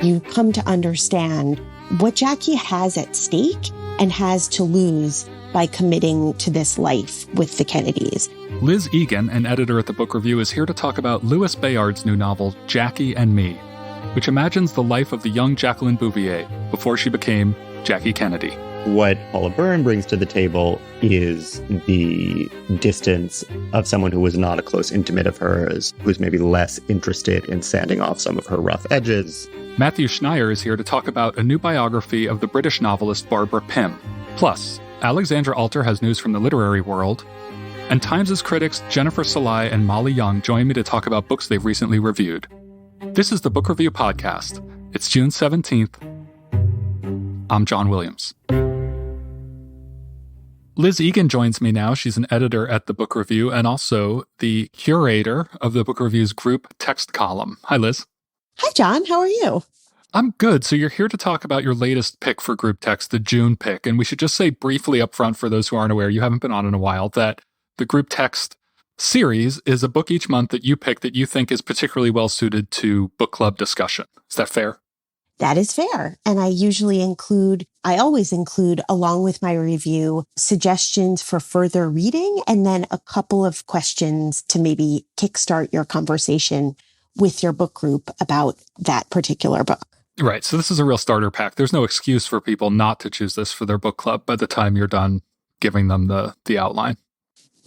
you come to understand what Jackie has at stake and has to lose by committing to this life with the Kennedys. Liz Egan, an editor at The Book Review, is here to talk about Louis Bayard's new novel, Jackie and Me, which imagines the life of the young Jacqueline Bouvier before she became Jackie Kennedy. What Paula Byrne brings to the table is the distance of someone who was not a close intimate of hers, who's maybe less interested in sanding off some of her rough edges. Matthew Schneier is here to talk about a new biography of the British novelist Barbara Pym. Plus, Alexandra Alter has news from the literary world, and Times' critics Jennifer Salai and Molly Young join me to talk about books they've recently reviewed. This is the Book Review Podcast. It's June 17th. I'm John Williams. Liz Egan joins me now. She's an editor at The Book Review and also the curator of The Book Review's group text column. Hi, Liz. Hi, John. How are you? I'm good. So you're here to talk about your latest pick for group text, the June pick. And we should just say briefly up front for those who aren't aware, you haven't been on in a while, that the group text series is a book each month that you pick that you think is particularly well suited to book club discussion. Is that fair? That is fair. And I always include, along with my review, suggestions for further reading and then a couple of questions to maybe kickstart your conversation with your book group about that particular book. Right. So this is a real starter pack. There's no excuse for people not to choose this for their book club by the time you're done giving them the outline.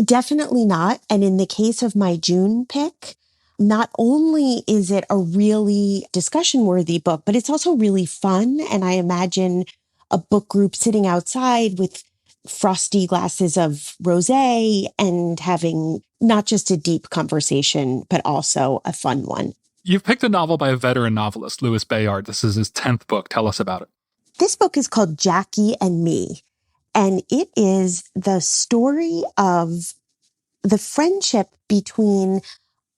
Definitely not. And in the case of my June pick, not only is it a really discussion-worthy book, but it's also really fun. And I imagine a book group sitting outside with frosty glasses of rosé and having not just a deep conversation, but also a fun one. You've picked a novel by a veteran novelist, Louis Bayard. This is his 10th book. Tell us about it. This book is called Jackie and Me, and it is the story of the friendship between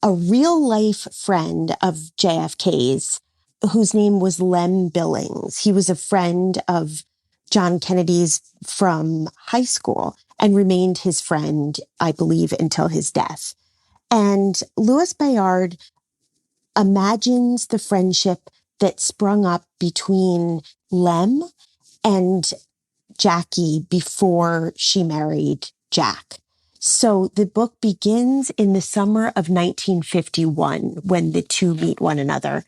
a real-life friend of JFK's, whose name was Lem Billings. He was a friend of John Kennedy's from high school and remained his friend, I believe, until his death. And Louis Bayard imagines the friendship that sprung up between Lem and Jackie before she married Jack. So the book begins in the summer of 1951 when the two meet one another,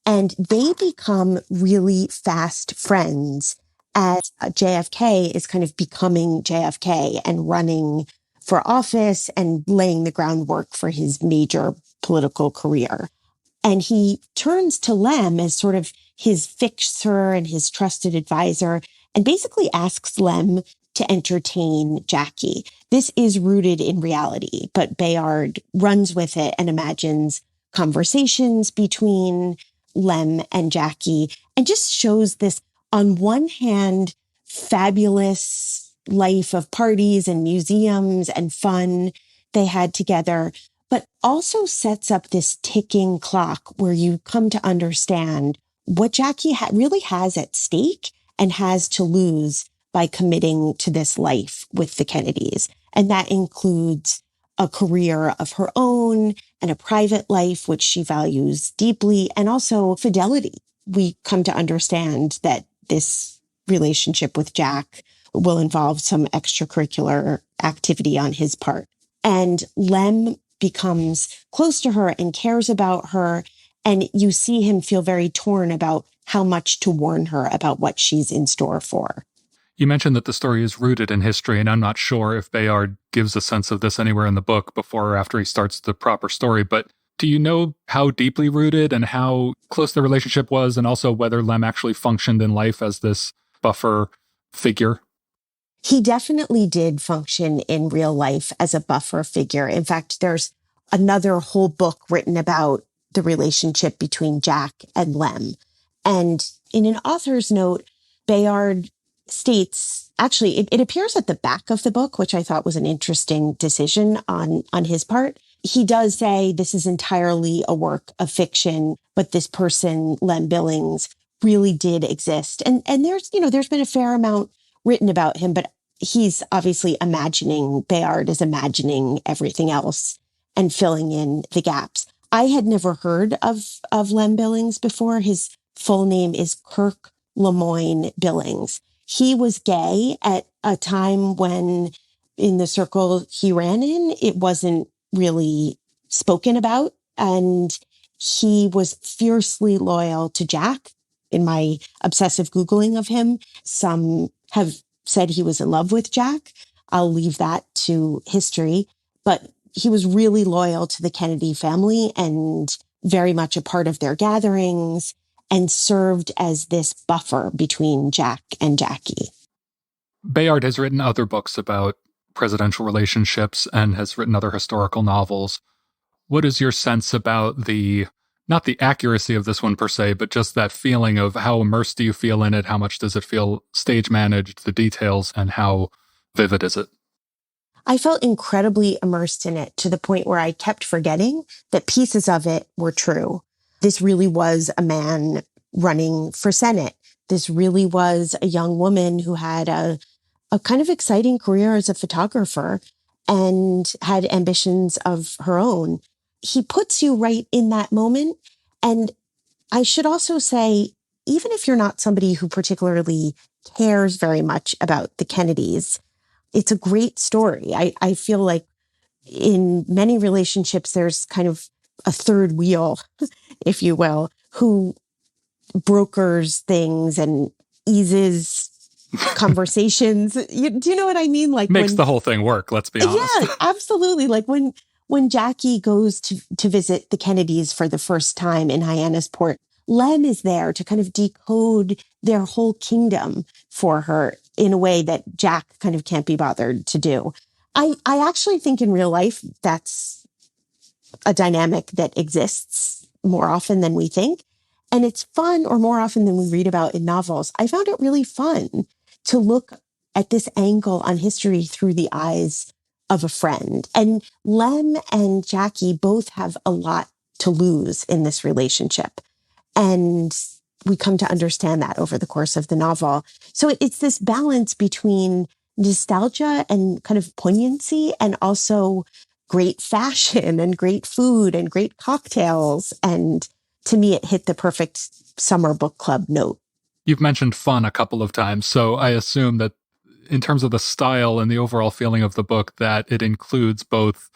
and they become really fast friends as JFK is kind of becoming JFK and running for office and laying the groundwork for his major political career. And he turns to Lem as sort of his fixer and his trusted advisor and basically asks Lem to entertain Jackie. This is rooted in reality, but Bayard runs with it and imagines conversations between Lem and Jackie and just shows this, on one hand, fabulous life of parties and museums and fun they had together, but also sets up this ticking clock where you come to understand what Jackie really has at stake and has to lose by committing to this life with the Kennedys. And that includes a career of her own and a private life, which she values deeply, and also fidelity. We come to understand that this relationship with Jack will involve some extracurricular activity on his part. And Lem becomes close to her and cares about her. And you see him feel very torn about how much to warn her about what she's in store for. You mentioned that the story is rooted in history, and I'm not sure if Bayard gives a sense of this anywhere in the book before or after he starts the proper story, but do you know how deeply rooted and how close the relationship was, and also whether Lem actually functioned in life as this buffer figure? He definitely did function in real life as a buffer figure. In fact, there's another whole book written about the relationship between Jack and Lem. And in an author's note, Bayard states, actually, it appears at the back of the book, which I thought was an interesting decision on his part. He does say this is entirely a work of fiction, but this person, Lem Billings, really did exist. And there's been a fair amount written about him, but he's obviously Bayard is imagining everything else and filling in the gaps. I had never heard of Lem Billings before. His full name is Kirk Lemoyne Billings. He was gay at a time when, in the circle he ran in, it wasn't really spoken about. And he was fiercely loyal to Jack. In my obsessive Googling of him, some have said he was in love with Jack. I'll leave that to history. But he was really loyal to the Kennedy family and very much a part of their gatherings, and served as this buffer between Jack and Jackie. Bayard has written other books about presidential relationships and has written other historical novels. What is your sense about not the accuracy of this one per se, but just that feeling of how immersed do you feel in it? How much does it feel stage managed, the details, and how vivid is it? I felt incredibly immersed in it to the point where I kept forgetting that pieces of it were true. This really was a man running for Senate. This really was a young woman who had a kind of exciting career as a photographer and had ambitions of her own. He puts you right in that moment. And I should also say, even if you're not somebody who particularly cares very much about the Kennedys, it's a great story. I feel like in many relationships, there's kind of a third wheel, if you will, who brokers things and eases conversations. Do you know what I mean? Like makes the whole thing work, let's be honest. Yeah, absolutely. Like when Jackie goes to visit the Kennedys for the first time in Hyannisport, Lem is there to kind of decode their whole kingdom for her in a way that Jack kind of can't be bothered to do. I actually think in real life, that's a dynamic that exists more often than we think. And it's fun, or more often than we read about in novels. I found it really fun to look at this angle on history through the eyes of a friend. And Lem and Jackie both have a lot to lose in this relationship. And we come to understand that over the course of the novel. So it's this balance between nostalgia and kind of poignancy, and also great fashion and great food and great cocktails. And to me, it hit the perfect summer book club note. You've mentioned fun a couple of times, so I assume that in terms of the style and the overall feeling of the book, that it includes both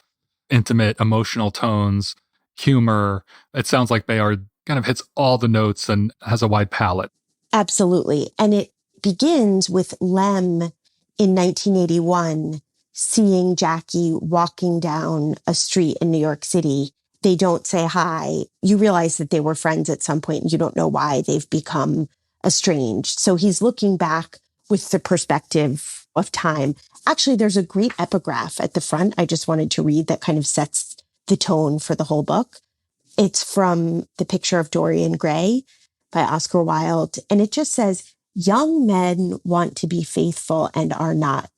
intimate, emotional tones, humor. It sounds like Bayard kind of hits all the notes and has a wide palette. Absolutely. And it begins with Lem in 1981 seeing Jackie walking down a street in New York City. They don't say hi. You realize that they were friends at some point, and you don't know why they've become estranged. So he's looking back with the perspective of time. Actually, there's a great epigraph at the front I just wanted to read that kind of sets the tone for the whole book. It's from The Picture of Dorian Gray by Oscar Wilde. And it just says, young men want to be faithful and are not.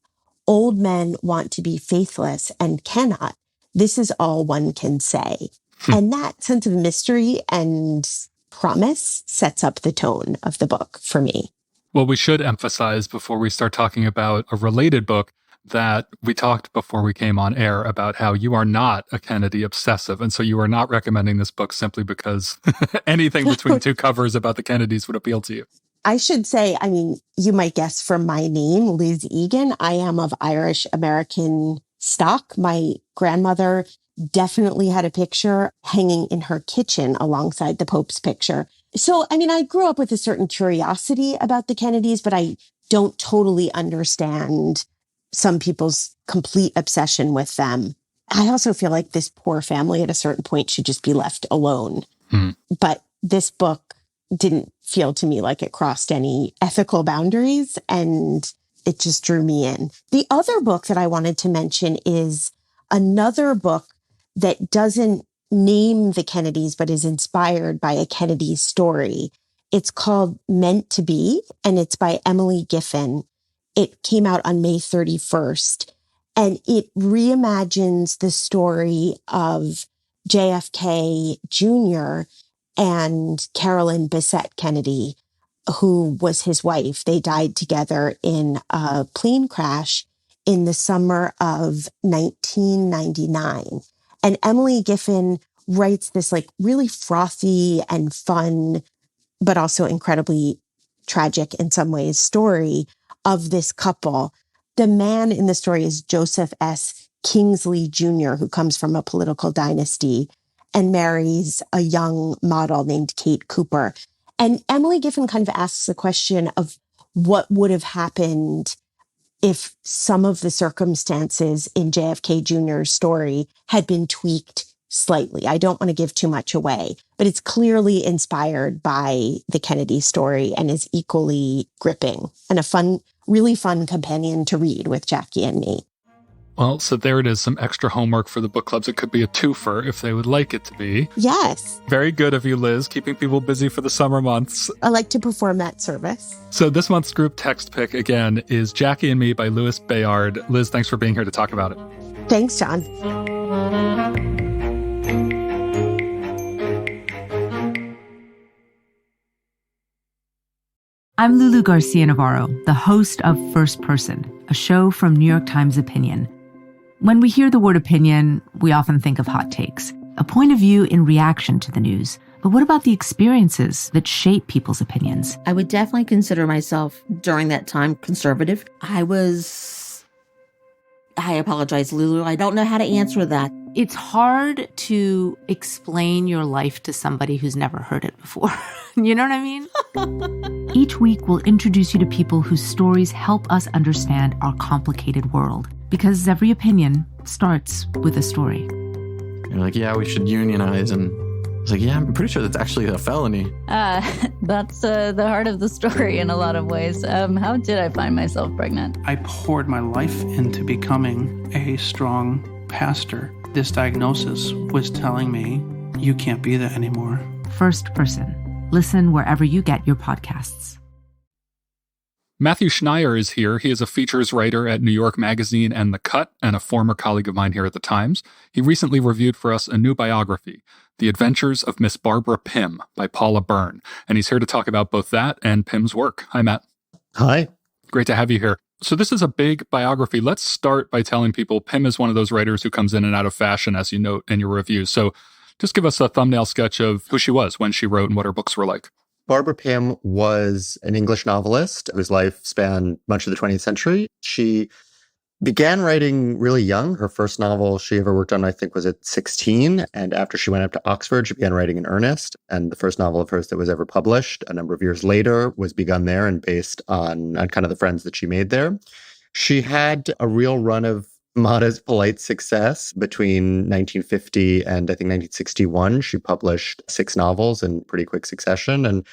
Old men want to be faithless and cannot. This is all one can say. And that sense of mystery and promise sets up the tone of the book for me. Well, we should emphasize before we start talking about a related book that we talked before we came on air about how you are not a Kennedy obsessive. And so you are not recommending this book simply because anything between two covers about the Kennedys would appeal to you. I should say, I mean, you might guess from my name, Liz Egan, I am of Irish American stock. My grandmother definitely had a picture hanging in her kitchen alongside the Pope's picture. So, I mean, I grew up with a certain curiosity about the Kennedys, but I don't totally understand some people's complete obsession with them. I also feel like this poor family at a certain point should just be left alone. But this book didn't feel to me like it crossed any ethical boundaries, and it just drew me in. The other book that I wanted to mention is another book that doesn't name the Kennedys, but is inspired by a Kennedy story. It's called Meant to Be, and it's by Emily Giffin. It came out on May 31st, and it reimagines the story of JFK Jr. and Carolyn Bessette Kennedy, who was his wife. They died together in a plane crash in the summer of 1999. And Emily Giffin writes this like really frothy and fun but also incredibly tragic in some ways story of this couple. The man in the story is Joseph S. Kingsley Jr., who comes from a political dynasty and marries a young model named Kate Cooper. And Emily Giffen kind of asks the question of what would have happened if some of the circumstances in JFK Jr.'s story had been tweaked slightly. I don't want to give too much away, but it's clearly inspired by the Kennedy story and is equally gripping and a really fun companion to read with Jackie and me. Well, so there it is, some extra homework for the book clubs. It could be a twofer if they would like it to be. Yes. Very good of you, Liz, keeping people busy for the summer months. I like to perform that service. So this month's group text pick, again, is Jackie and Me by Louis Bayard. Liz, thanks for being here to talk about it. Thanks, John. I'm Lulu Garcia Navarro, the host of First Person, a show from New York Times Opinion. When we hear the word opinion, we often think of hot takes, a point of view in reaction to the news. But what about the experiences that shape people's opinions? I would definitely consider myself, during that time, conservative. I apologize, Lulu. I don't know how to answer that. It's hard to explain your life to somebody who's never heard it before. You know what I mean? Each week, we'll introduce you to people whose stories help us understand our complicated world. Because every opinion starts with a story. You're like, yeah, we should unionize. And it's like, yeah, I'm pretty sure that's actually a felony. That's the heart of the story in a lot of ways. How did I find myself pregnant? I poured my life into becoming a strong pastor. This diagnosis was telling me, you can't be that anymore. First Person. Listen wherever you get your podcasts. Matthew Schneier is here. He is a features writer at New York Magazine and The Cut, and a former colleague of mine here at the Times. He recently reviewed for us a new biography, The Adventures of Miss Barbara Pym by Paula Byrne, and he's here to talk about both that and Pym's work. Hi, Matt. Hi. Great to have you here. So this is a big biography. Let's start by telling people Pym is one of those writers who comes in and out of fashion, as you note in your review. So just give us a thumbnail sketch of who she was, when she wrote, and what her books were like. Barbara Pym was an English novelist whose life spanned much of the 20th century. She began writing really young. Her first novel she ever worked on, I think, was at 16. And after she went up to Oxford, she began writing in earnest. And the first novel of hers that was ever published a number of years later was begun there and based on kind of the friends that she made there. She had a real run of modest, polite success between 1950 and I think 1961. She published 6 novels in pretty quick succession, and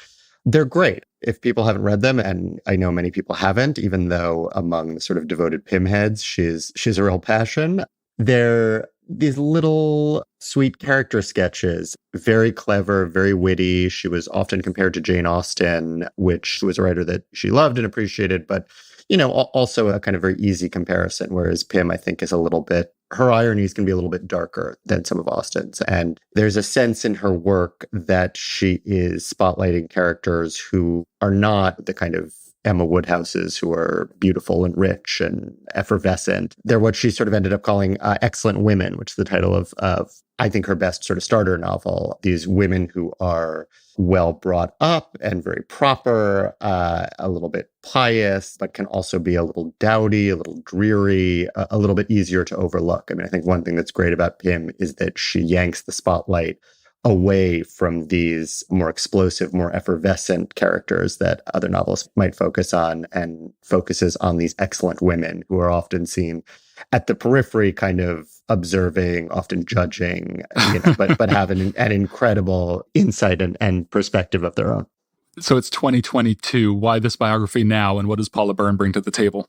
they're great. If people haven't read them, and I know many people haven't, even though among the sort of devoted Pym heads, she's a real passion. They're these little sweet character sketches, very clever, very witty. She was often compared to Jane Austen, which was a writer that she loved and appreciated, but also a kind of very easy comparison, whereas Pym, I think, is a little bit, her ironies can be a little bit darker than some of Austen's. And there's a sense in her work that she is spotlighting characters who are not the kind of Emma Woodhouses who are beautiful and rich and effervescent. They're what she sort of ended up calling excellent women, which is the title of I think, her best sort of starter novel. These women who are well brought up and very proper, a little bit pious, but can also be a little dowdy, a little dreary, a little bit easier to overlook. I mean, I think one thing that's great about Pym is that she yanks the spotlight away from these more explosive, more effervescent characters that other novelists might focus on, and focuses on these excellent women who are often seen at the periphery, kind of observing, often judging, but have an incredible insight and perspective of their own. So it's 2022. Why this biography now, and what does Paula Byrne bring to the table?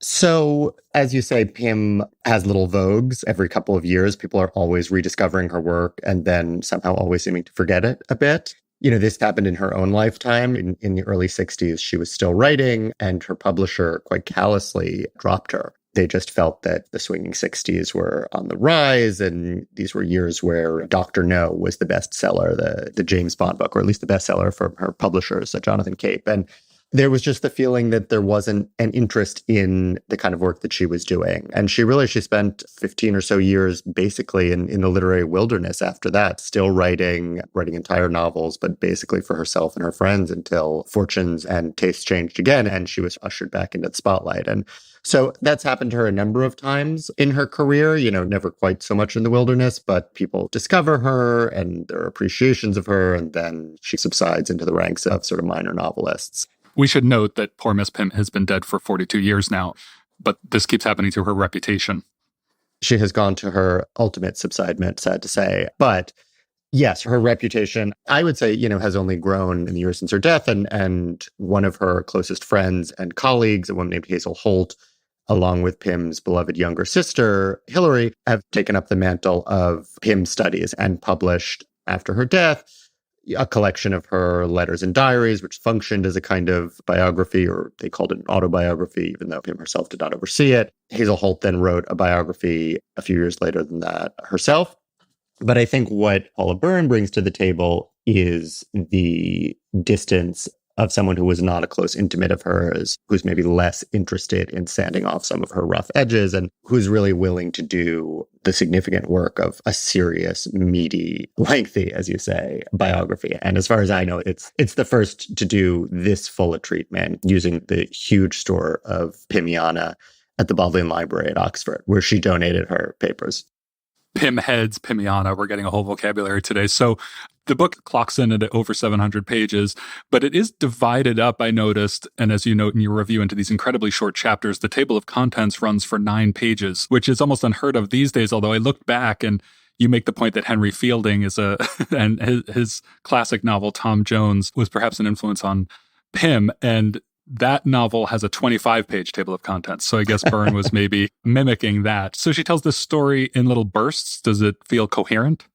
So, as you say, Pym has little vogues. Every couple of years, people are always rediscovering her work and then somehow always seeming to forget it a bit. This happened in her own lifetime. In the early 60s, she was still writing, and her publisher quite callously dropped her. They just felt that the swinging 60s were on the rise, and these were years where Dr. No was the bestseller, the James Bond book, or at least the bestseller from her publishers, Jonathan Cape. And There was just the feeling that there wasn't an interest in the kind of work that she was doing. And she spent 15 or so years basically in the literary wilderness after that, still writing entire novels, but basically for herself and her friends until fortunes and tastes changed again and she was ushered back into the spotlight. And so that's happened to her a number of times in her career, never quite so much in the wilderness, but people discover her and there are appreciations of her, and then she subsides into the ranks of sort of minor novelists. We should note that poor Miss Pym has been dead for 42 years now, but this keeps happening to her reputation. She has gone to her ultimate subsidement, sad to say. But yes, her reputation, I would say, has only grown in the years since her death. And one of her closest friends and colleagues, a woman named Hazel Holt, along with Pym's beloved younger sister, Hilary, have taken up the mantle of Pym's studies and published, after her death, a collection of her letters and diaries, which functioned as a kind of biography, or they called it an autobiography, even though Pym herself did not oversee it. Hazel Holt then wrote a biography a few years later than that herself. But I think what Paula Byrne brings to the table is the distance of someone who was not a close intimate of hers, who's maybe less interested in sanding off some of her rough edges, and who's really willing to do the significant work of a serious, meaty, lengthy, as you say, biography. And as far as I know, it's the first to do this full a treatment using the huge store of Pymiana at the Bodleian Library at Oxford, where she donated her papers. Pym heads, Pymiana, we're getting a whole vocabulary today. So the book clocks in at over 700 pages, but it is divided up, I noticed, and as you note in your review, into these incredibly short chapters. The table of contents runs for 9 pages, which is almost unheard of these days, although I looked back and you make the point that Henry Fielding is and his classic novel, Tom Jones, was perhaps an influence on Pym, and that novel has a 25-page table of contents. So I guess Byrne was maybe mimicking that. So she tells this story in little bursts. Does it feel coherent?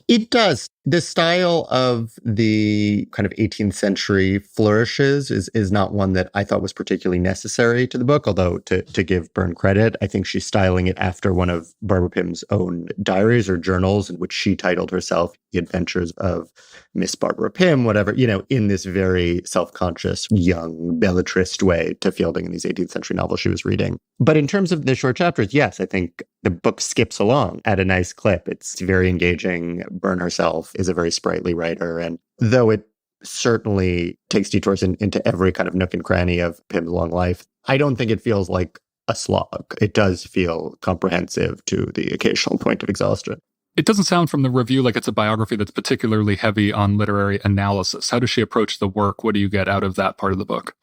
It does. The style of the kind of 18th century flourishes is not one that I thought was particularly necessary to the book, although to give Byrne credit, I think she's styling it after one of Barbara Pym's own diaries or journals, in which she titled herself The Adventures of Miss Barbara Pym, whatever, in this very self-conscious, young, belletrist way to Fielding in these 18th century novels she was reading. But in terms of the short chapters, yes, I think the book skips along at a nice clip. It's very engaging. Byrne herself is a very sprightly writer. And though it certainly takes detours into every kind of nook and cranny of Pym's long life, I don't think it feels like a slog. It does feel comprehensive to the occasional point of exhaustion. It doesn't sound from the review like it's a biography that's particularly heavy on literary analysis. How does she approach the work? What do you get out of that part of the book?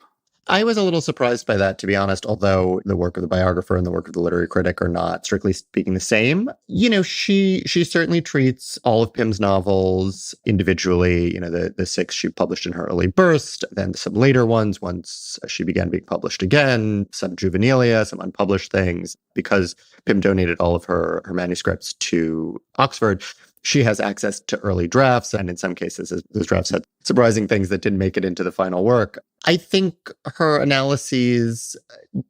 I was a little surprised by that, to be honest, although the work of the biographer and the work of the literary critic are not, strictly speaking, the same. She certainly treats all of Pym's novels individually, the 6 she published in her early burst, then some later ones once she began being published again, some juvenilia, some unpublished things. Because Pym donated all of her manuscripts to Oxford, she has access to early drafts, and in some cases, those drafts had surprising things that didn't make it into the final work. I think her analyses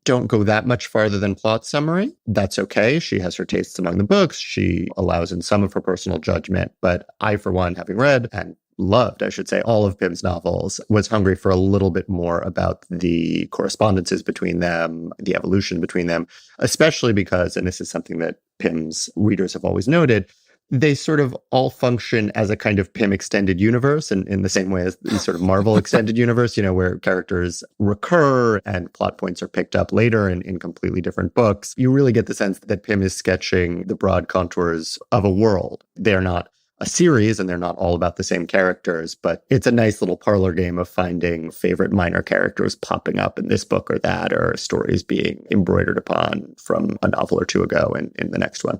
don't go that much farther than plot summary. That's okay. She has her tastes among the books. She allows in some of her personal judgment. But I, for one, having read and loved, I should say, all of Pym's novels, was hungry for a little bit more about the correspondences between them, the evolution between them, especially because, and this is something that Pym's readers have always noted, they sort of all function as a kind of Pym extended universe, and in the same way as the sort of Marvel extended universe, where characters recur and plot points are picked up later in completely different books. You really get the sense that Pym is sketching the broad contours of a world. They're not a series and they're not all about the same characters, but it's a nice little parlor game of finding favorite minor characters popping up in this book or that, or stories being embroidered upon from a novel or two ago in the next one.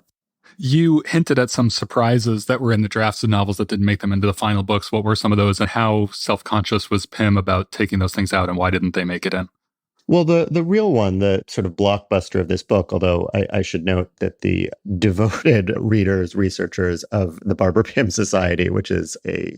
You hinted at some surprises that were in the drafts of novels that didn't make them into the final books. What were some of those, and how self-conscious was Pym about taking those things out, and why didn't they make it in? Well, the real one, the sort of blockbuster of this book, although I should note that the devoted readers, researchers of the Barbara Pym Society, which is a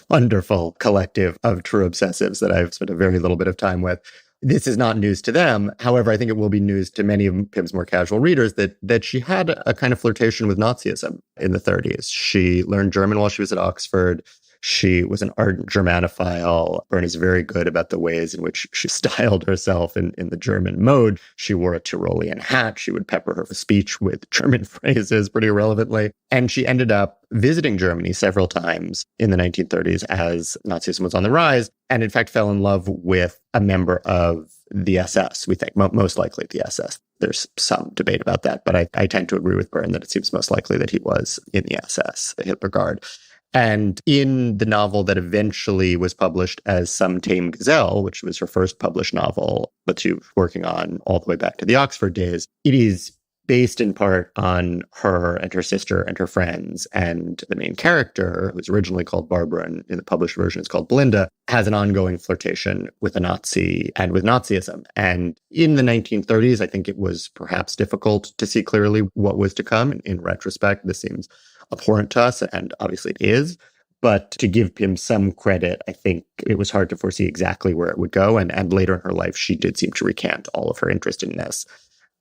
wonderful collective of true obsessives that I've spent a very little bit of time with, this is not news to them. However, I think it will be news to many of Pym's more casual readers that she had a kind of flirtation with Nazism in the 30s. She learned German while she was at Oxford. She was an ardent Germanophile. Byrne is very good about the ways in which she styled herself in the German mode. She wore a Tyrolean hat. She would pepper her speech with German phrases pretty irrelevantly. And she ended up visiting Germany several times in the 1930s as Nazism was on the rise, and in fact fell in love with a member of the SS, we think, most likely the SS. There's some debate about that, but I tend to agree with Byrne that it seems most likely that he was in the SS, the Hitler Guard. And in the novel that eventually was published as Some Tame Gazelle, which was her first published novel, but she was working on all the way back to the Oxford days, it is based in part on her and her sister and her friends. And the main character, who was originally called Barbara and in the published version is called Belinda, has an ongoing flirtation with a Nazi and with Nazism. And in the 1930s, I think it was perhaps difficult to see clearly what was to come. In retrospect, this seems abhorrent to us, and obviously it is. But to give Pym some credit, I think it was hard to foresee exactly where it would go. And later in her life, she did seem to recant all of her interest in this.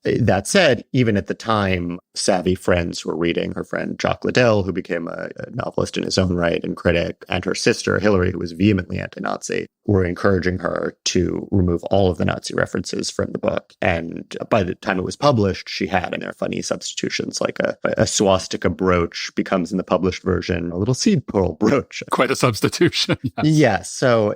That said, even at the time, savvy friends were reading. Her friend Jacques Liddell, who became a novelist in his own right and critic, and her sister Hilary, who was vehemently anti-Nazi, were encouraging her to remove all of the Nazi references from the book. And by the time it was published, she had in there funny substitutions, like a swastika brooch becomes in the published version a little seed pearl brooch. Quite a substitution. Yes. Yes. So,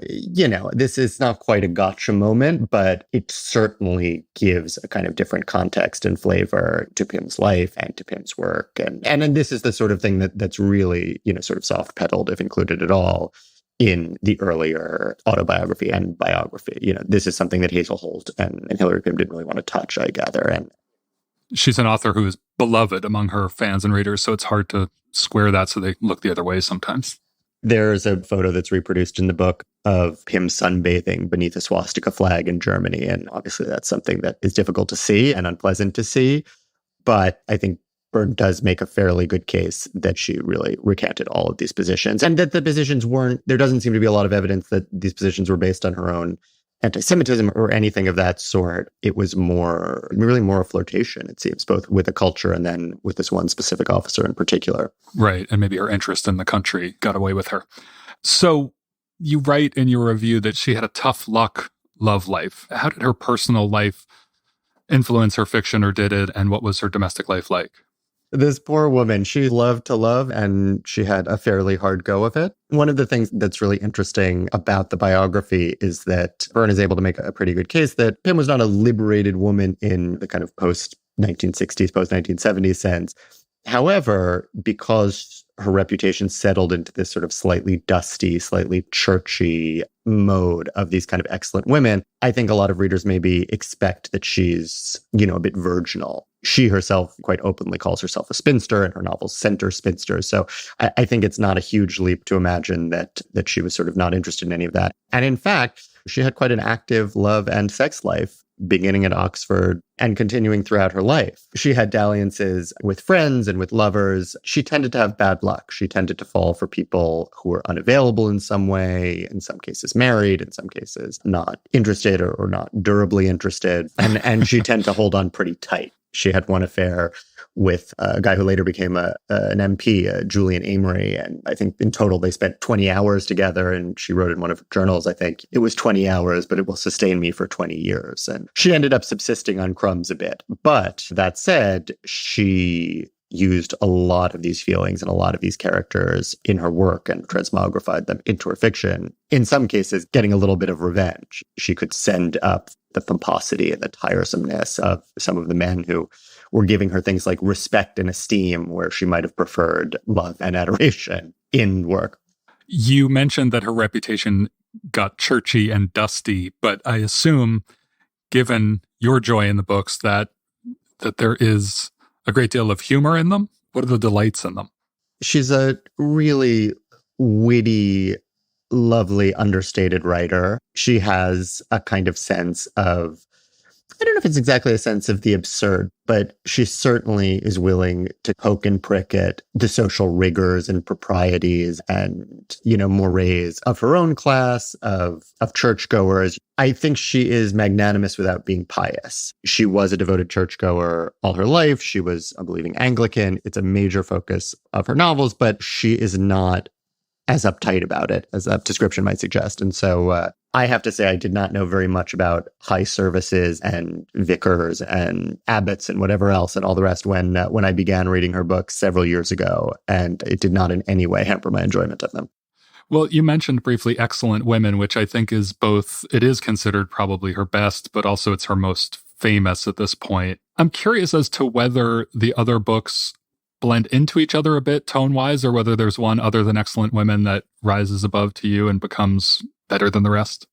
this is not quite a gotcha moment, but it certainly gives a kind of different context and flavor to Pym's life and to Pym's work. And this is the sort of thing that's really, sort of soft pedaled, if included at all, in the earlier autobiography and biography. This is something that Hazel Holt and Hilary Pym didn't really want to touch, I gather. And she's an author who is beloved among her fans and readers, so it's hard to square that, so they look the other way sometimes. There's a photo that's reproduced in the book of Pym sunbathing beneath a swastika flag in Germany. And obviously that's something that is difficult to see and unpleasant to see. But I think Byrne does make a fairly good case that she really recanted all of these positions, and that the positions there doesn't seem to be a lot of evidence that these positions were based on her own anti-Semitism or anything of that sort. It was really more a flirtation, it seems, both with the culture and then with this one specific officer in particular. Right. And maybe her interest in the country got away with her. So you write in your review that she had a tough luck love life. How did her personal life influence her fiction, or did it? And what was her domestic life like? This poor woman, she loved to love, and she had a fairly hard go of it. One of the things that's really interesting about the biography is that Byrne is able to make a pretty good case that Pym was not a liberated woman in the kind of post-1960s, post-1970s sense. However, because her reputation settled into this sort of slightly dusty, slightly churchy mode of these kind of excellent women, I think a lot of readers maybe expect that she's, a bit virginal. She herself quite openly calls herself a spinster, and her novels center spinsters. So I think it's not a huge leap to imagine that she was sort of not interested in any of that. And in fact, she had quite an active love and sex life, beginning at Oxford and continuing throughout her life. She had dalliances with friends and with lovers. She tended to have bad luck. She tended to fall for people who were unavailable in some way, in some cases married, in some cases not interested or not durably interested. And she tended to hold on pretty tight. She had one affair with a guy who later became an MP, Julian Amory. And I think in total they spent 20 hours together. And she wrote in one of her journals, I think, it was 20 hours, but it will sustain me for 20 years. And she ended up subsisting on crumbs a bit. But that said, she used a lot of these feelings and a lot of these characters in her work and transmogrified them into her fiction. In some cases, getting a little bit of revenge. She could send up the pomposity and the tiresomeness of some of the men who were giving her things like respect and esteem, where she might have preferred love and adoration in work. You mentioned that her reputation got churchy and dusty, but I assume, given your joy in the books, that there is a great deal of humor in them. What are the delights in them? She's a really witty, lovely, understated writer. She has a kind of sense of, I don't know if it's exactly a sense of the absurd, but she certainly is willing to poke and prick at the social rigors and proprieties and, mores of her own class, of churchgoers. I think she is magnanimous without being pious. She was a devoted churchgoer all her life. She was a believing Anglican. It's a major focus of her novels, but she is not as uptight about it as that description might suggest. And so I have to say I did not know very much about high services and vicars and abbots and whatever else and all the rest when I began reading her books several years ago, and it did not in any way hamper my enjoyment of them. Well, you mentioned briefly Excellent Women, which I think is both, it is considered probably her best, but also it's her most famous at this point. I'm curious as to whether the other books blend into each other a bit tone-wise, or whether there's one other than Excellent Women that rises above to you and becomes better than the rest.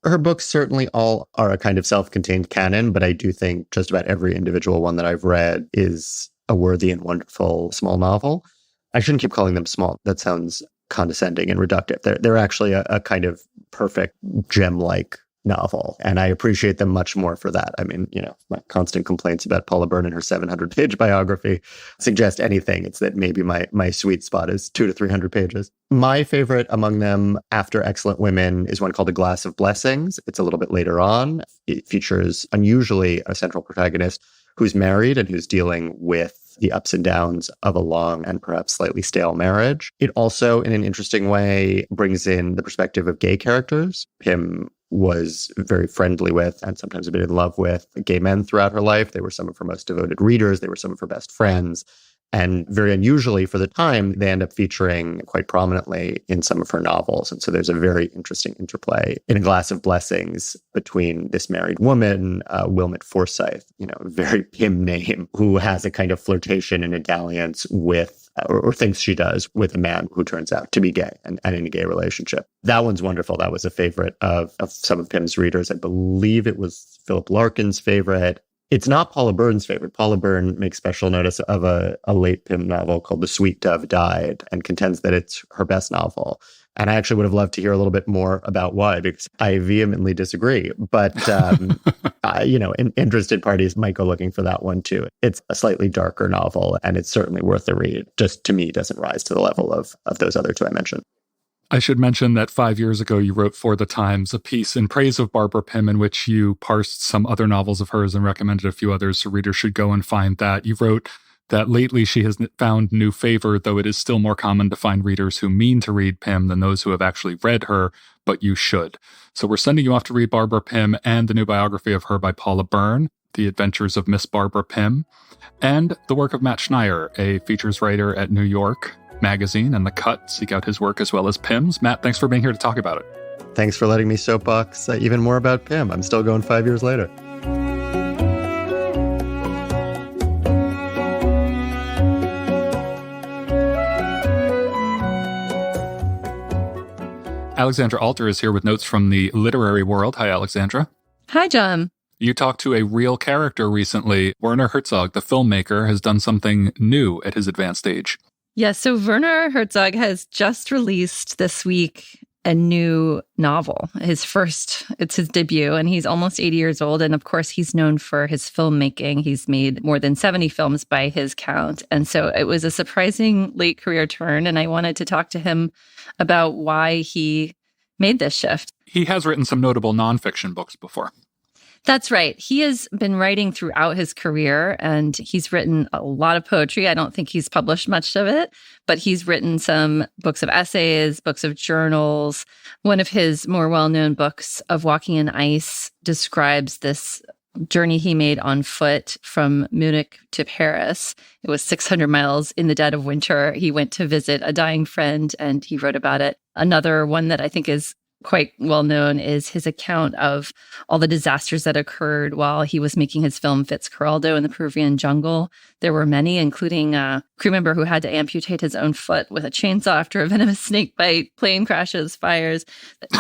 Her books certainly all are a kind of self-contained canon, but I do think just about every individual one that I've read is a worthy and wonderful small novel. I shouldn't keep calling them small. That sounds condescending and reductive. They're actually a kind of perfect gem-like novel, and I appreciate them much more for that. I mean, my constant complaints about Paula Byrne and her 700-page biography suggest anything. It's that maybe my sweet spot is 200 to 300 pages. My favorite among them after Excellent Women is one called A Glass of Blessings. It's a little bit later on. It features unusually a central protagonist who's married and who's dealing with the ups and downs of a long and perhaps slightly stale marriage. It also, in an interesting way, brings in the perspective of gay characters. Pym was very friendly with and sometimes a bit in love with gay men throughout her life. They were some of her most devoted readers. They were some of her best friends. And very unusually for the time, they end up featuring quite prominently in some of her novels. And so there's a very interesting interplay in A Glass of Blessings between this married woman, Wilmot Forsythe, a very Pym name, who has a kind of flirtation and a dalliance with, or thinks she does, with a man who turns out to be gay and in a gay relationship. That one's wonderful. That was a favorite of some of Pym's readers. I believe it was Philip Larkin's favorite. It's not Paula Byrne's favorite. Paula Byrne makes special notice of a late Pym novel called The Sweet Dove Died and contends that it's her best novel. And I actually would have loved to hear a little bit more about why, because I vehemently disagree. But, interested parties might go looking for that one too. It's a slightly darker novel, and it's certainly worth the read. Just to me, doesn't rise to the level of those other two I mentioned. I should mention that 5 years ago, you wrote for The Times a piece in praise of Barbara Pym in which you parsed some other novels of hers and recommended a few others, so readers should go and find that. You wrote that lately she has found new favor, though it is still more common to find readers who mean to read Pym than those who have actually read her, but you should. So we're sending you off to read Barbara Pym and the new biography of her by Paula Byrne, The Adventures of Miss Barbara Pym, and the work of Matt Schneier, a features writer at New York Magazine and The Cut. Seek out his work as well as Pym's. Matt, thanks for being here to talk about it. Thanks for letting me soapbox even more about Pym. I'm still going 5 years later. Alexandra Alter is here with notes from the literary world. Hi, Alexandra. Hi, John. You talked to a real character recently. Werner Herzog, the filmmaker, has done something new at his advanced age. Yeah, so Werner Herzog has just released this week a new novel. It's his debut, and he's almost 80 years old. And of course, he's known for his filmmaking. He's made more than 70 films by his count. And so it was a surprising late career turn. And I wanted to talk to him about why he made this shift. He has written some notable nonfiction books before. That's right. He has been writing throughout his career, and he's written a lot of poetry. I don't think he's published much of it, but he's written some books of essays, books of journals. One of his more well-known books, Of Walking in Ice, describes this journey he made on foot from Munich to Paris. It was 600 miles in the dead of winter. He went to visit a dying friend, and he wrote about it. Another one that I think is quite well known is his account of all the disasters that occurred while he was making his film Fitzcarraldo in the Peruvian jungle. There were many, including a crew member who had to amputate his own foot with a chainsaw after a venomous snake bite, plane crashes, fires.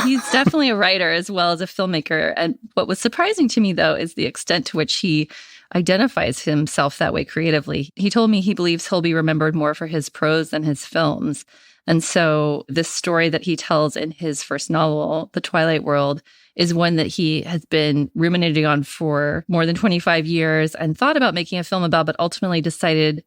He's definitely a writer as well as a filmmaker. And what was surprising to me, though, is the extent to which he identifies himself that way creatively. He told me he believes he'll be remembered more for his prose than his films. And so this story that he tells in his first novel, The Twilight World, is one that he has been ruminating on for more than 25 years and thought about making a film about, but ultimately decided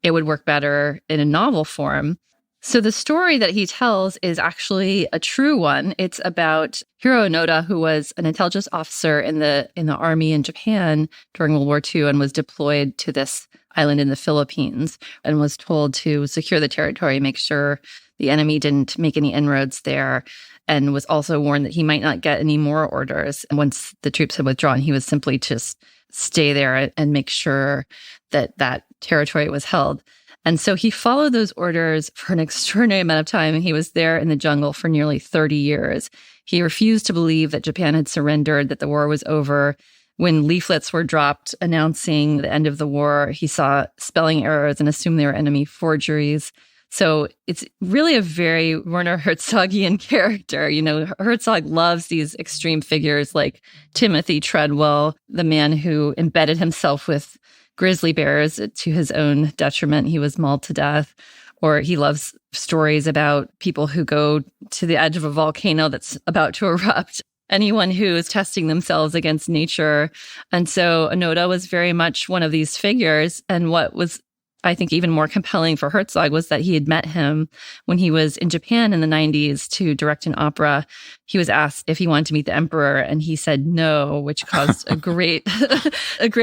it would work better in a novel form. So the story that he tells is actually a true one. It's about Hiro Onoda, who was an intelligence officer in the army in Japan during World War II and was deployed to this island in the Philippines and was told to secure the territory, make sure the enemy didn't make any inroads there, and was also warned that he might not get any more orders. And once the troops had withdrawn, he was simply just stay there and make sure that that territory was held. And so he followed those orders for an extraordinary amount of time. And he was there in the jungle for nearly 30 years. He refused to believe that Japan had surrendered, that the war was over. When leaflets were dropped announcing the end of the war, he saw spelling errors and assumed they were enemy forgeries. So it's really a very Werner Herzogian character. You know, Herzog loves these extreme figures like Timothy Treadwell, the man who embedded himself with grizzly bears to his own detriment. He was mauled to death. Or he loves stories about people who go to the edge of a volcano that's about to erupt. Anyone who is testing themselves against nature. And so Onoda was very much one of these figures. And what was, I think, even more compelling for Herzog was that he had met him when he was in Japan in the 90s to direct an opera. He was asked if he wanted to meet the emperor, and he said no, which caused a great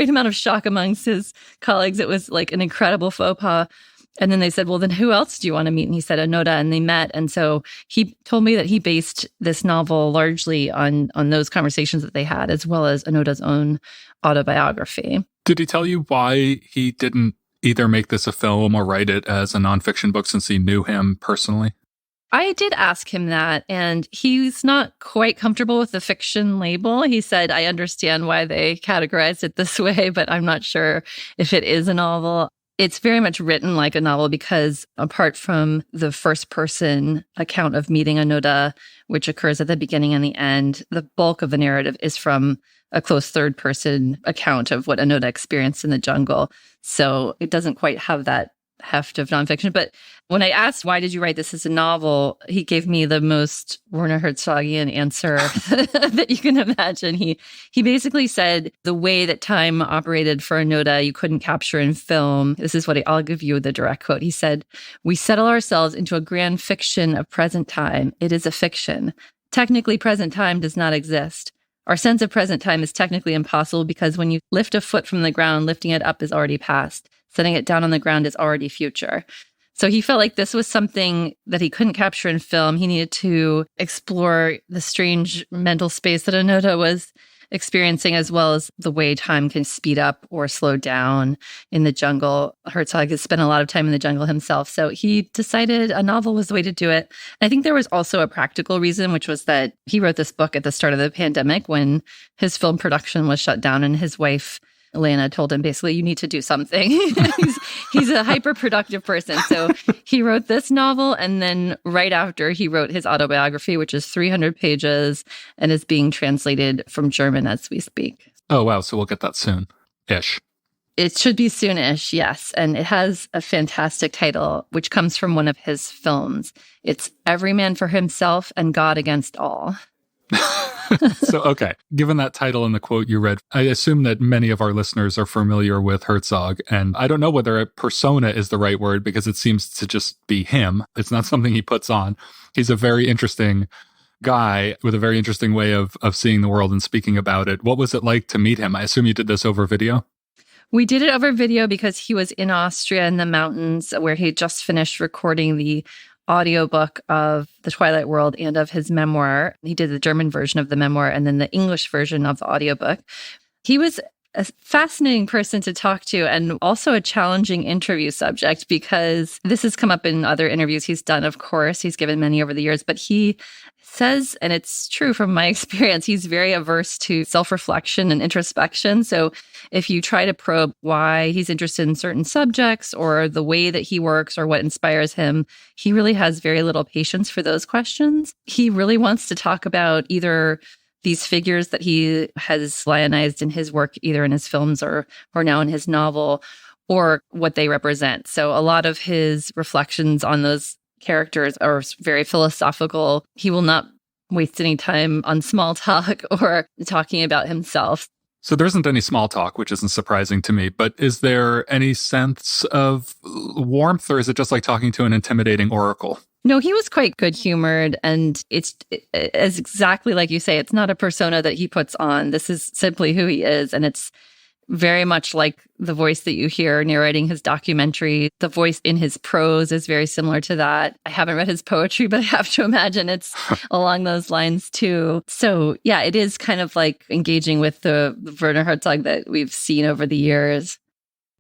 amount of shock amongst his colleagues. It was like an incredible faux pas. And then they said, well, then who else do you want to meet? And he said, Onoda, and they met. And so he told me that he based this novel largely on those conversations that they had, as well as Onoda's own autobiography. Did he tell you why he didn't either make this a film or write it as a nonfiction book since he knew him personally? I did ask him that, and he's not quite comfortable with the fiction label. He said, I understand why they categorized it this way, but I'm not sure if it is a novel. It's very much written like a novel because apart from the first-person account of meeting Onoda, which occurs at the beginning and the end, the bulk of the narrative is from a close third-person account of what Onoda experienced in the jungle. So it doesn't quite have that heft of nonfiction. But when I asked, why did you write this as a novel? He gave me the most Werner Herzogian answer that you can imagine. He basically said the way that time operated for Onoda, you couldn't capture in film. This is what I'll give you the direct quote. He said, we settle ourselves into a grand fiction of present time. It is a fiction. Technically, present time does not exist. Our sense of present time is technically impossible because when you lift a foot from the ground, lifting it up is already past. Setting it down on the ground is already future. So he felt like this was something that he couldn't capture in film. He needed to explore the strange mental space that Onoda was experiencing, as well as the way time can speed up or slow down in the jungle. Herzog has spent a lot of time in the jungle himself. So he decided a novel was the way to do it. I think there was also a practical reason, which was that he wrote this book at the start of the pandemic when his film production was shut down, and his wife Elena told him, basically, you need to do something. he's a hyper-productive person. So he wrote this novel, and then right after, he wrote his autobiography, which is 300 pages and is being translated from German as we speak. Oh, wow. So we'll get that soon-ish. It should be soonish, yes. And it has a fantastic title, which comes from one of his films. It's Every Man for Himself and God Against All. So, okay. Given that title and the quote you read, I assume that many of our listeners are familiar with Herzog. And I don't know whether a persona is the right word because it seems to just be him. It's not something he puts on. He's a very interesting guy with a very interesting way of seeing the world and speaking about it. What was it like to meet him? I assume you did this over video? We did it over video because he was in Austria in the mountains where he just finished recording the audiobook of The Twilight World and of his memoir. He did the German version of the memoir and then the English version of the audiobook. He was a fascinating person to talk to and also a challenging interview subject because this has come up in other interviews he's done, of course. He's given many over the years, but he says, and it's true from my experience, he's very averse to self-reflection and introspection. So if you try to probe why he's interested in certain subjects or the way that he works or what inspires him, he really has very little patience for those questions. He really wants to talk about either these figures that he has lionized in his work, either in his films or now in his novel, or what they represent. So a lot of his reflections on those characters are very philosophical. He will not waste any time on small talk or talking about himself. So there isn't any small talk, which isn't surprising to me, but is there any sense of warmth, or is it just like talking to an intimidating oracle? No, he was quite good-humored, and it's exactly like you say, it's not a persona that he puts on. This is simply who he is, and it's very much like the voice that you hear narrating his documentary. The voice in his prose is very similar to that. I haven't read his poetry, but I have to imagine it's along those lines too. So yeah, it is kind of like engaging with the Werner Herzog that we've seen over the years.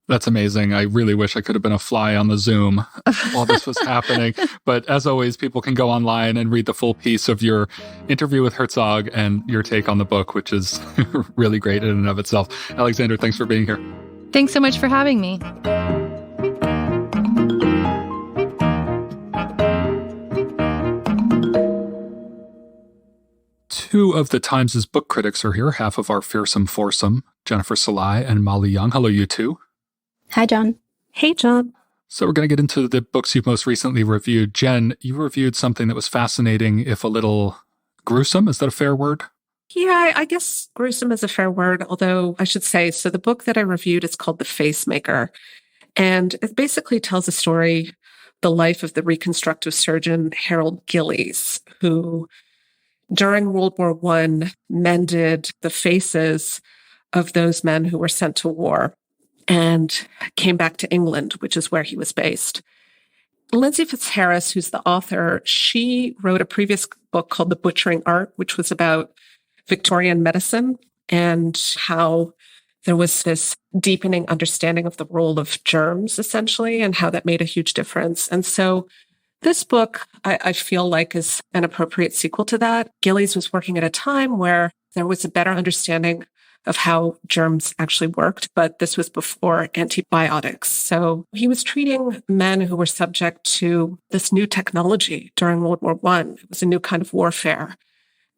That's amazing. I really wish I could have been a fly on the Zoom while this was happening. But as always, people can go online and read the full piece of your interview with Herzog and your take on the book, which is really great in and of itself. Alexandra, thanks for being here. Thanks so much for having me. Two of the Times' book critics are here, half of our fearsome foursome, Jennifer Salai and Molly Young. Hello, you two. Hi, John. Hey, John. So we're going to get into the books you've most recently reviewed. Jen, you reviewed something that was fascinating, if a little gruesome. Is that a fair word? Yeah, I guess gruesome is a fair word, although I should say, so the book that I reviewed is called The Facemaker. And it basically tells a story, the life of the reconstructive surgeon Harold Gillies, who during World War I mended the faces of those men who were sent to war and came back to England, which is where he was based. Lindsay Fitzharris, who's the author, she wrote a previous book called The Butchering Art, which was about Victorian medicine and how there was this deepening understanding of the role of germs, essentially, and how that made a huge difference. And so this book, I feel like, is an appropriate sequel to that. Gillies was working at a time where there was a better understanding of how germs actually worked, but this was before antibiotics. So he was treating men who were subject to this new technology during World War I. It was a new kind of warfare.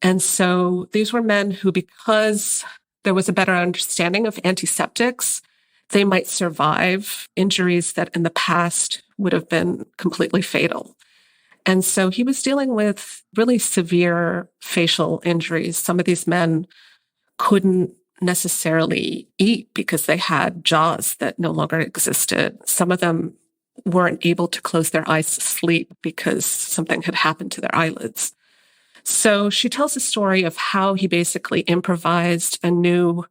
And so these were men who, because there was a better understanding of antiseptics, they might survive injuries that in the past would have been completely fatal. And so he was dealing with really severe facial injuries. Some of these men couldn't necessarily eat because they had jaws that no longer existed. Some of them weren't able to close their eyes to sleep because something had happened to their eyelids. So she tells a story of how he basically improvised a new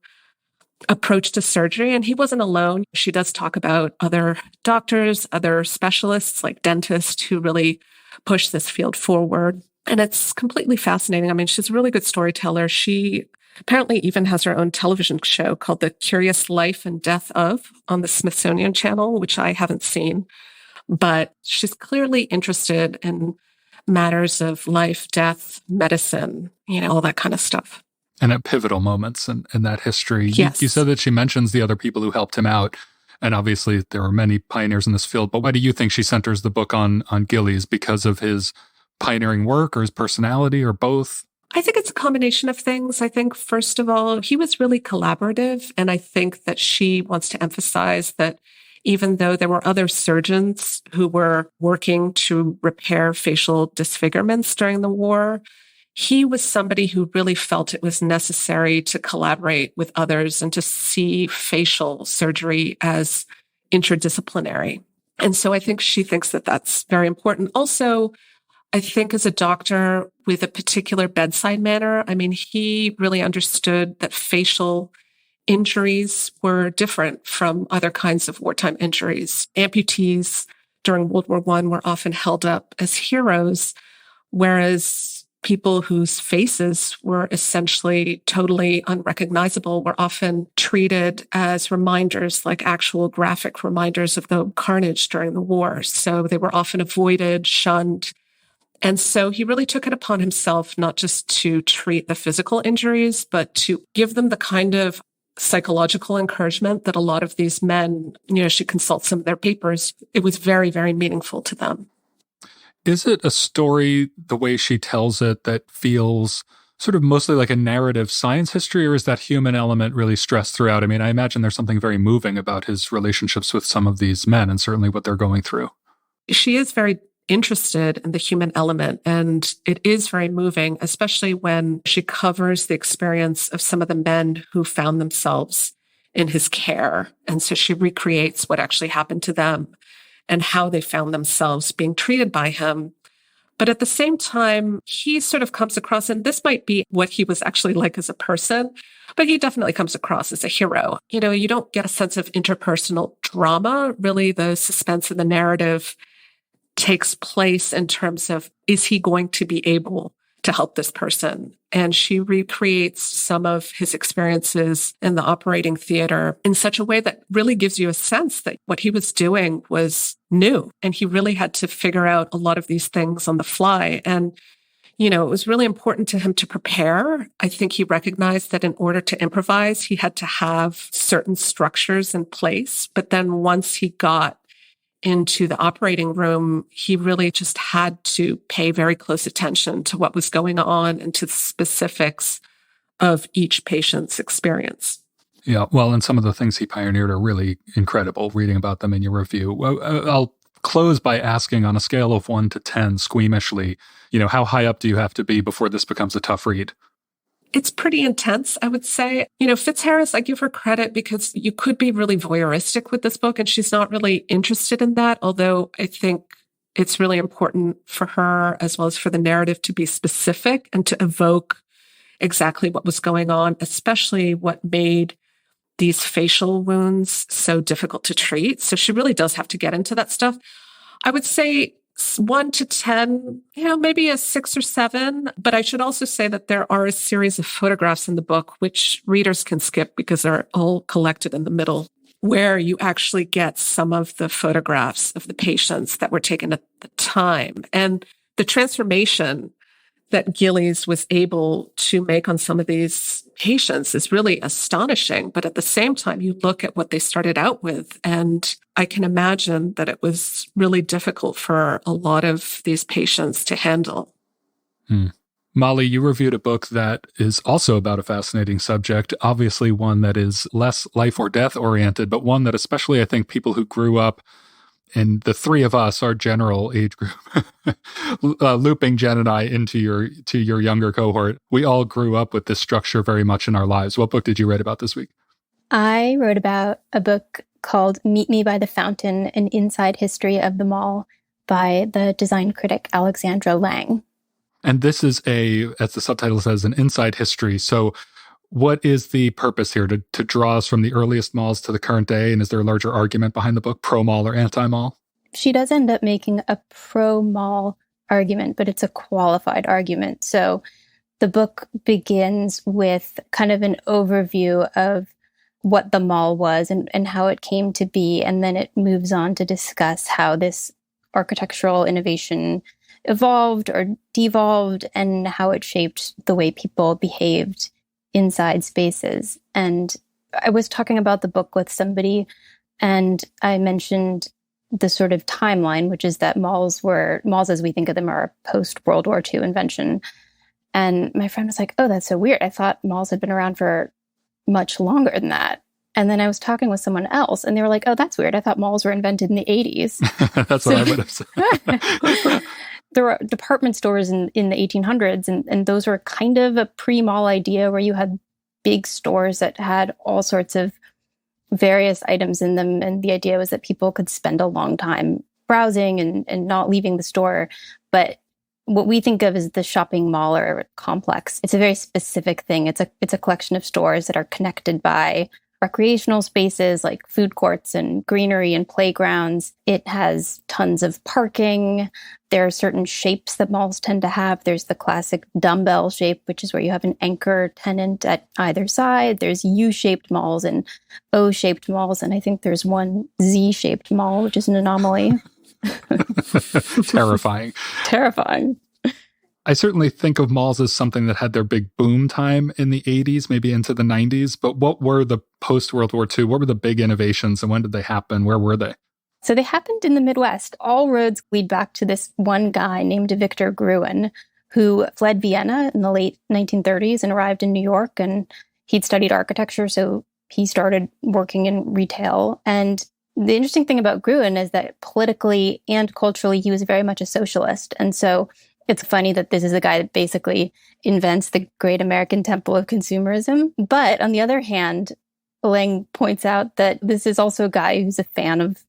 approach to surgery. And he wasn't alone. She does talk about other doctors, other specialists like dentists who really pushed this field forward. And it's completely fascinating. I mean, she's a really good storyteller. She apparently even has her own television show called The Curious Life and Death of on the Smithsonian Channel, which I haven't seen. But she's clearly interested in matters of life, death, medicine, all that kind of stuff. And at pivotal moments in that history. Yes. You said that she mentions the other people who helped him out. And obviously there are many pioneers in this field. But why do you think she centers the book on Gillies? Because of his pioneering work or his personality or both? I think it's a combination of things. I think, first of all, he was really collaborative. And I think that she wants to emphasize that even though there were other surgeons who were working to repair facial disfigurements during the war, he was somebody who really felt it was necessary to collaborate with others and to see facial surgery as interdisciplinary. And so I think she thinks that that's very important. Also, I think as a doctor with a particular bedside manner, I mean, he really understood that facial injuries were different from other kinds of wartime injuries. Amputees during World War I were often held up as heroes, whereas people whose faces were essentially totally unrecognizable were often treated as reminders, like actual graphic reminders of the carnage during the war. So they were often avoided, shunned. And so he really took it upon himself not just to treat the physical injuries, but to give them the kind of psychological encouragement that a lot of these men, she consults some of their papers. It was very, very meaningful to them. Is it a story, the way she tells it, that feels sort of mostly like a narrative science history, or is that human element really stressed throughout? I mean, I imagine there's something very moving about his relationships with some of these men and certainly what they're going through. She is very interested in the human element, and it is very moving, especially when she covers the experience of some of the men who found themselves in his care. And so she recreates what actually happened to them and how they found themselves being treated by him. But at the same time, he sort of comes across, and this might be what he was actually like as a person, but he definitely comes across as a hero. You don't get a sense of interpersonal drama. Really, the suspense in the narrative takes place in terms of, is he going to be able to help this person? And she recreates some of his experiences in the operating theater in such a way that really gives you a sense that what he was doing was new. And he really had to figure out a lot of these things on the fly. And, it was really important to him to prepare. I think he recognized that in order to improvise, he had to have certain structures in place. But then once he got into the operating room, he really just had to pay very close attention to what was going on and to the specifics of each patient's experience. Yeah, well, and some of the things he pioneered are really incredible, reading about them in your review. I'll close by asking, on a scale of 1 to 10, squeamishly, how high up do you have to be before this becomes a tough read? It's pretty intense, I would say. Fitzharris, I give her credit because you could be really voyeuristic with this book, and she's not really interested in that, although I think it's really important for her, as well as for the narrative, to be specific and to evoke exactly what was going on, especially what made these facial wounds so difficult to treat. So she really does have to get into that stuff. I would say 1 to 10, maybe a 6 or 7. But I should also say that there are a series of photographs in the book, which readers can skip because they're all collected in the middle, where you actually get some of the photographs of the patients that were taken at the time. And the transformation that Gillies was able to make on some of these patients is really astonishing. But at the same time, you look at what they started out with, and I can imagine that it was really difficult for a lot of these patients to handle. Molly, you reviewed a book that is also about a fascinating subject, obviously one that is less life or death oriented, but one that especially I think people who grew up, and the three of us, our general age group, looping Jen and I into your younger cohort, we all grew up with this structure very much in our lives. What book did you write about this week? I wrote about a book called Meet Me by the Fountain, An Inside History of the Mall by the design critic Alexandra Lang. And this is as the subtitle says, an inside history. So what is the purpose here? To draw us from the earliest malls to the current day? And is there a larger argument behind the book, pro-mall or anti-mall? She does end up making a pro-mall argument, but it's a qualified argument. So the book begins with kind of an overview of what the mall was and how it came to be. And then it moves on to discuss how this architectural innovation evolved or devolved and how it shaped the way people behaved inside spaces. And I was talking about the book with somebody, and I mentioned the sort of timeline, which is that malls as we think of them are a post-World War II invention. And my friend was like, oh, that's so weird. I thought malls had been around for much longer than that. And then I was talking with someone else, and they were like, oh, that's weird. I thought malls were invented in the 80s. That's what I would have said. There were department stores in the 1800s, and those were kind of a pre-mall idea where you had big stores that had all sorts of various items in them. And the idea was that people could spend a long time browsing and not leaving the store. But what we think of as the shopping mall or complex, it's a very specific thing. It's a collection of stores that are connected by recreational spaces like food courts and greenery and playgrounds. It has tons of parking. There are certain shapes that malls tend to have. There's the classic dumbbell shape, which is where you have an anchor tenant at either side. There's U-shaped malls and O-shaped malls. And I think there's one Z-shaped mall, which is an anomaly. Terrifying. Terrifying. I certainly think of malls as something that had their big boom time in the 80s, maybe into the 90s. But what were the post-World War II? What were the big innovations and when did they happen? Where were they? So they happened in the Midwest. All roads lead back to this one guy named Victor Gruen, who fled Vienna in the late 1930s and arrived in New York. And he'd studied architecture, so he started working in retail. And the interesting thing about Gruen is that politically and culturally, he was very much a socialist. And so it's funny that this is a guy that basically invents the great American temple of consumerism. But on the other hand, Lang points out that this is also a guy who's a fan of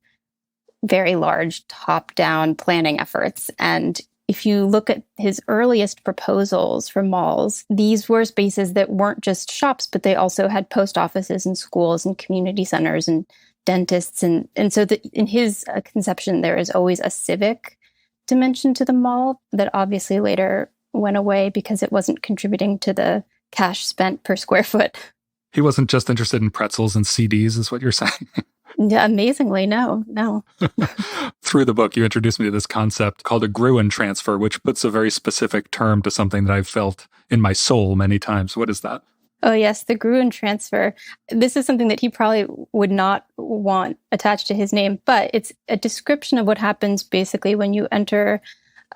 very large top-down planning efforts. And if you look at his earliest proposals for malls, these were spaces that weren't just shops, but they also had post offices and schools and community centers and dentists. And so in his conception, there is always a civic dimension to the mall that obviously later went away because it wasn't contributing to the cash spent per square foot. He wasn't just interested in pretzels and CDs, is what you're saying? Yeah, amazingly, no. Through the book, you introduced me to this concept called a Gruen transfer, which puts a very specific term to something that I've felt in my soul many times. What is that? Oh, yes, the Gruen transfer. This is something that he probably would not want attached to his name, but it's a description of what happens basically when you enter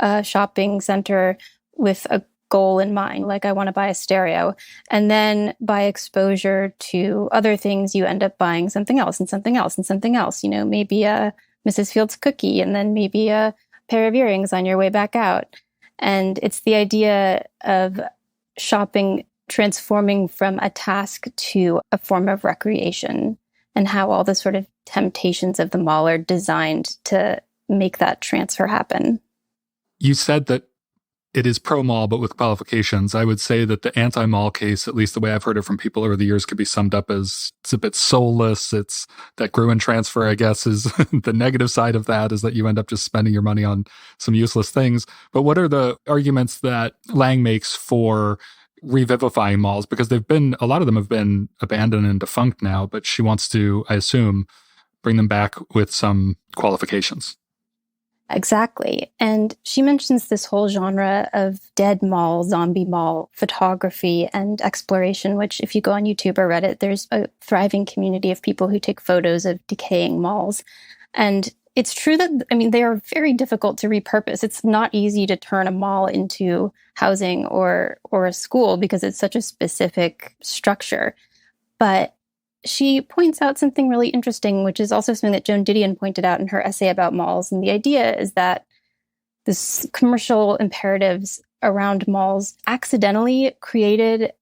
a shopping center with a goal in mind, like I want to buy a stereo. And then by exposure to other things, you end up buying something else and something else and something else. You know, maybe a Mrs. Fields cookie and then maybe a pair of earrings on your way back out. And it's the idea of shopping transforming from a task to a form of recreation, and how all the sort of temptations of the mall are designed to make that transfer happen. You said that it is pro-mall, but with qualifications. I would say that the anti-mall case, at least the way I've heard it from people over the years, could be summed up as it's a bit soulless. It's that Gruen transfer, I guess, is the negative side of that, is that you end up just spending your money on some useless things. But what are the arguments that Lang makes for revivifying malls? Because a lot of them have been abandoned and defunct now, but she wants to, I assume, bring them back with some qualifications. Exactly. And she mentions this whole genre of dead mall, zombie mall photography and exploration, which if you go on YouTube or Reddit, there's a thriving community of people who take photos of decaying malls. And it's true that, they are very difficult to repurpose. It's not easy to turn a mall into housing or a school because it's such a specific structure. But she points out something really interesting, which is also something that Joan Didion pointed out in her essay about malls. And the idea is that this commercial imperatives around malls accidentally created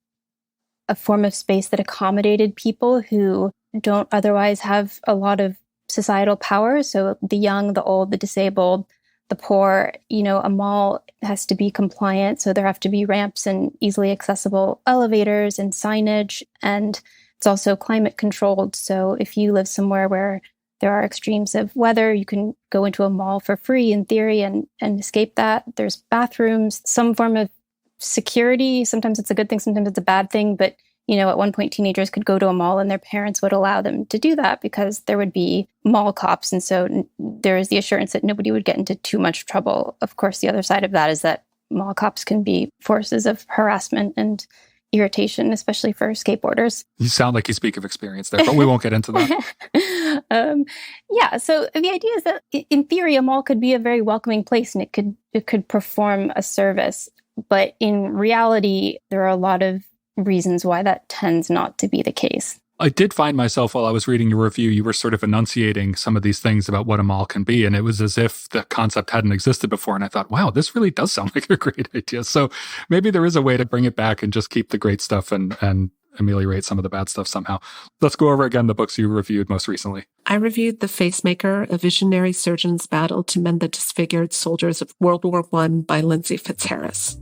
a form of space that accommodated people who don't otherwise have a lot of societal power. So the young, the old, the disabled, the poor, a mall has to be compliant. So there have to be ramps and easily accessible elevators and signage. And it's also climate controlled. So if you live somewhere where there are extremes of weather, you can go into a mall for free in theory and escape that. There's bathrooms, some form of security. Sometimes it's a good thing, sometimes it's a bad thing. But, at one point, teenagers could go to a mall and their parents would allow them to do that because there would be mall cops. And so there is the assurance that nobody would get into too much trouble. Of course, the other side of that is that mall cops can be forces of harassment and irritation, especially for skateboarders. You sound like you speak of experience there, but we won't get into that. Yeah, so the idea is that in theory, a mall could be a very welcoming place and it could perform a service. But in reality, there are a lot of reasons why that tends not to be the case. I did find myself, while I was reading your review, you were sort of enunciating some of these things about what a mall can be. And it was as if the concept hadn't existed before. And I thought, wow, this really does sound like a great idea. So maybe there is a way to bring it back and just keep the great stuff and ameliorate some of the bad stuff somehow. Let's go over again the books you reviewed most recently. I reviewed The Facemaker, A Visionary Surgeon's Battle to Mend the Disfigured Soldiers of World War I by Lindsay Fitzharris.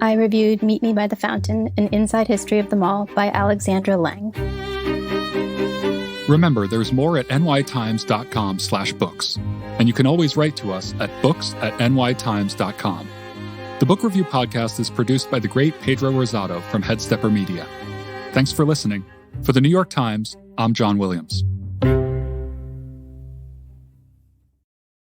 I reviewed Meet Me by the Fountain, An Inside History of the Mall by Alexandra Lang. Remember, there's more at nytimes.com/books. And you can always write to us at books@nytimes.com. The Book Review Podcast is produced by the great Pedro Rosado from Headstepper Media. Thanks for listening. For the New York Times, I'm John Williams.